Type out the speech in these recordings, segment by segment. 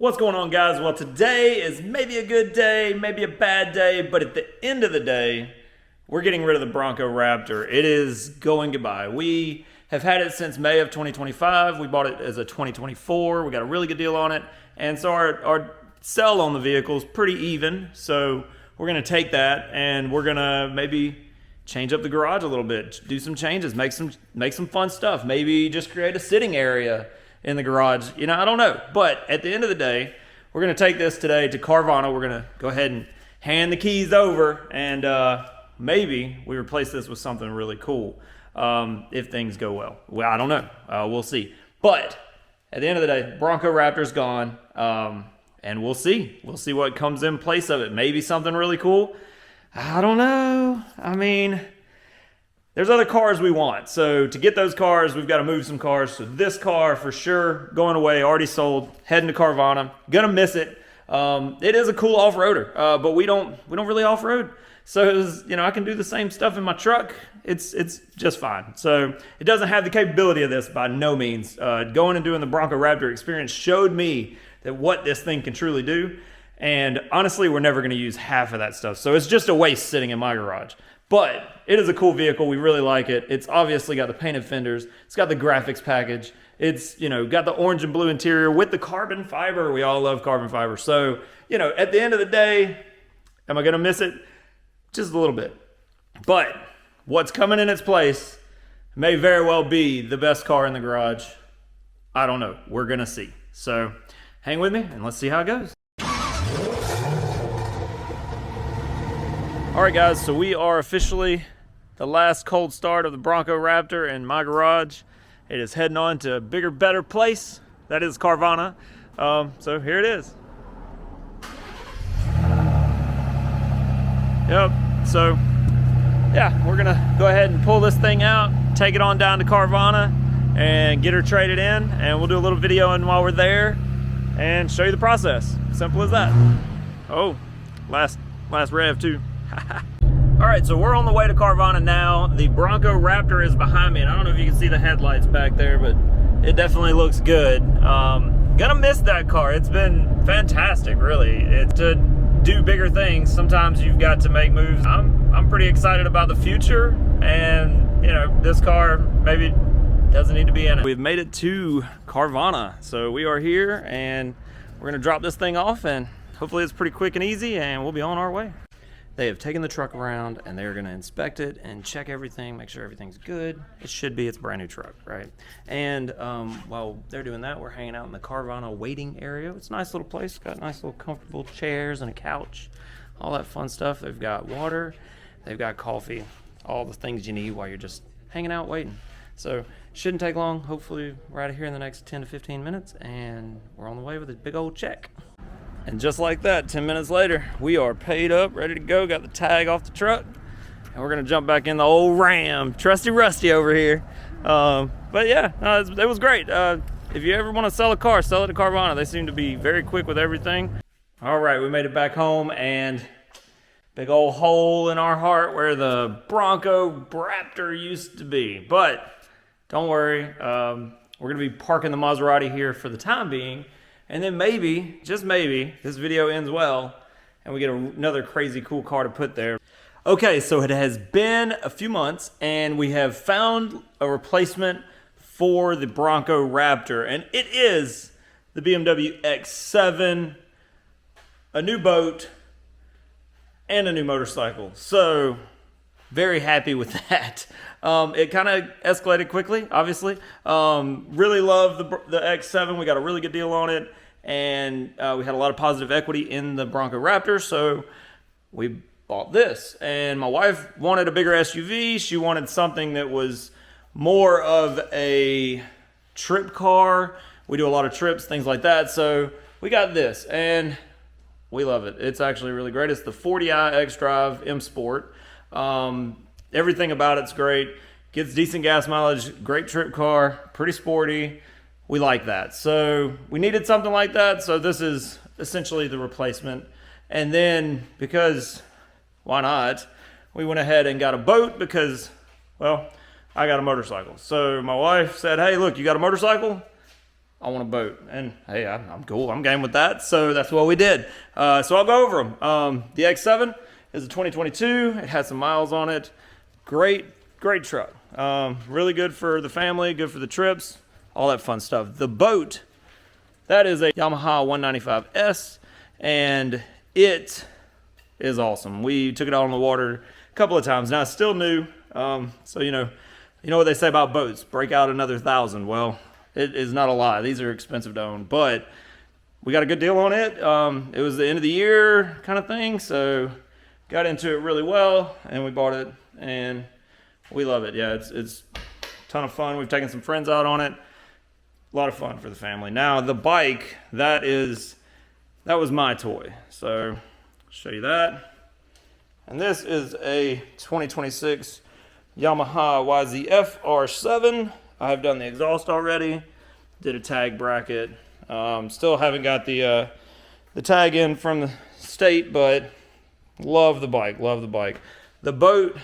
What's going on, guys? Well, today is maybe a good day, maybe a bad day, but at the end of the day, we're getting rid of the Bronco Raptor. It is going goodbye. We have had it since May of 2025. We bought it as a 2024. We got a really good deal on it. And so our sell on the vehicle is pretty even. So we're going to take that and we're going to maybe change up the garage a little bit, do some changes, make some fun stuff. Maybe just create a sitting area in the garage. You know, I don't know. But at the end of the day, we're going to take this today to Carvana. We're going to go ahead and hand the keys over, and maybe we replace this with something really cool if things go well. Well, I don't know. We'll see. But at the end of the day, Bronco Raptor's gone, and we'll see. We'll see what comes in place of it. Maybe something really cool. I don't know. I mean, there's other cars we want. So to get those cars, we've got to move some cars. So this car for sure going away, already sold, heading to Carvana. Gonna miss it. It is a cool off-roader, but we don't really off-road. So I can do the same stuff in my truck. It's just fine. So it doesn't have the capability of this by no means. Going and doing the Bronco Raptor experience showed me that what this thing can truly do. And honestly, we're never gonna use half of that stuff. So it's just a waste sitting in my garage. But it is a cool vehicle. We really like it. It's obviously got the painted fenders. It's got the graphics package. It's, got the orange and blue interior with the carbon fiber. We all love carbon fiber. So, at the end of the day, am I going to miss it? Just a little bit. But what's coming in its place may very well be the best car in the garage. I don't know. We're going to see. So hang with me and let's see how it goes. All right, guys, so we are officially the last cold start of the Bronco Raptor in my garage. It is heading on to a bigger, better place. That is Carvana. So here it is. Yep, so yeah, we're gonna go ahead and pull this thing out, take it on down to Carvana and get her traded in, and we'll do a little video while we're there and show you the process. Simple as that. Oh, last rev too. All right, so we're on the way to Carvana now. The Bronco Raptor is behind me, and I don't know if you can see the headlights back there, but it definitely looks good. Gonna miss that car. It's been fantastic, really. To do bigger things, sometimes you've got to make moves. I'm pretty excited about the future, and this car maybe doesn't need to be in it. We've made it to Carvana, so we are here, and we're gonna drop this thing off, and hopefully it's pretty quick and easy, and we'll be on our way. They have taken the truck around and they're going to inspect it and check everything, make sure everything's good. It should be. It's a brand new truck, right? And while they're doing that, we're hanging out in the Carvana waiting area. It's a nice little place. Got nice little comfortable chairs and a couch, all that fun stuff. They've got water, they've got coffee, all the things you need while you're just hanging out waiting. So shouldn't take long. Hopefully we're out of here in the next 10 to 15 minutes and we're on the way with a big old check. And just like that, 10 minutes later, we are paid up, ready to go, got the tag off the truck, and we're gonna jump back in the old Ram, trusty rusty over here. But yeah, it was great. If you ever wanna sell a car, sell it to Carvana. They seem to be very quick with everything. All right, we made it back home, and big old hole in our heart where the Bronco Raptor used to be. But don't worry, we're gonna be parking the Maserati here for the time being. And then maybe, just maybe, this video ends well and we get another crazy cool car to put there. Okay, so it has been a few months and we have found a replacement for the Bronco Raptor. And it is the BMW X7, a new boat, and a new motorcycle. So, very happy with that. It kind of escalated quickly, obviously. Really love the X7. We got a really good deal on it. And we had a lot of positive equity in the Bronco Raptor, so we bought this. And my wife wanted a bigger SUV. She wanted something that was more of a trip car. We do a lot of trips, things like that. So we got this, and we love it. It's actually really great. It's the 40i X-Drive M Sport. Everything about it's great. Gets decent gas mileage, great trip car, pretty sporty. We like that. So we needed something like that. So this is essentially the replacement. And then because why not, we went ahead and got a boat because, well, I got a motorcycle. So my wife said, hey, look, you got a motorcycle? I want a boat. And hey, I'm cool. I'm game with that. So that's what we did. So I'll go over them. The X7 is a 2022. It has some miles on it. Great truck. Really good for the family, good for the trips, all that fun stuff. The boat, that is a Yamaha 195S, and it is awesome. We took it out on the water a couple of times. Now it's still new, so you know what they say about boats, break out another 1,000. Well, it is not a lie. These are expensive to own, but we got a good deal on it. It was the end of the year kind of thing, so got into it really well, and we bought it, and we love it. Yeah, it's a ton of fun. We've taken some friends out on it. A lot of fun for the family. Now the bike, that was my toy. So I'll show you that. And this is a 2026 Yamaha YZF R7. I've done the exhaust already. Did a tag bracket. Still haven't got the tag in from the state, but love the bike. Love the bike. The boat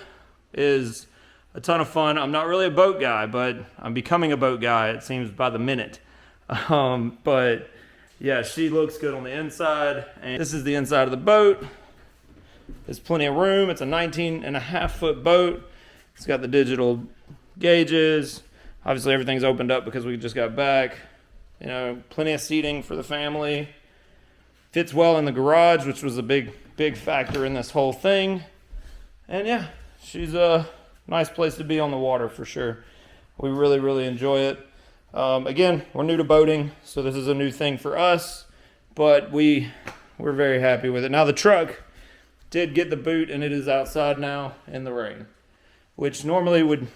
is a ton of fun. I'm not really a boat guy, but I'm becoming a boat guy, it seems, by the minute. But yeah, she looks good on the inside. And this is the inside of the boat. There's plenty of room. It's a 19.5-foot boat. It's got the digital gauges. Obviously everything's opened up because we just got back. You know, plenty of seating for the family. Fits well in the garage, which was a big factor in this whole thing. And yeah, she's a nice place to be on the water for sure. We really enjoy it. Again, we're new to boating, so this is a new thing for us, but we're very happy with it. Now the truck did get the boot, and it is outside now in the rain, which normally would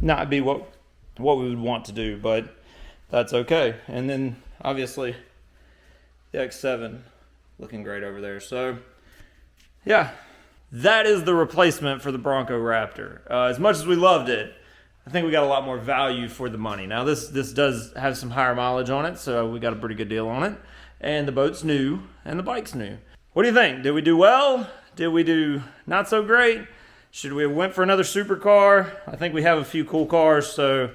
not be what we would want to do, but that's okay. And then obviously the X7 looking great over there. So yeah, that is the replacement for the Bronco Raptor. As much as we loved it, I think we got a lot more value for the money. Now this does have some higher mileage on it, so we got a pretty good deal on it. And the boat's new, and the bike's new. What do you think? Did we do well? Did we do not so great? Should we have went for another supercar? I think we have a few cool cars, so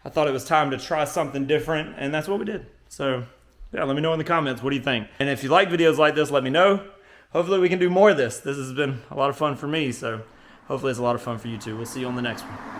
I thought it was time to try something different, and that's what we did. So yeah, let me know in the comments, what do you think? And if you like videos like this, let me know. Hopefully we can do more of this. This has been a lot of fun for me, so hopefully it's a lot of fun for you too. We'll see you on the next one.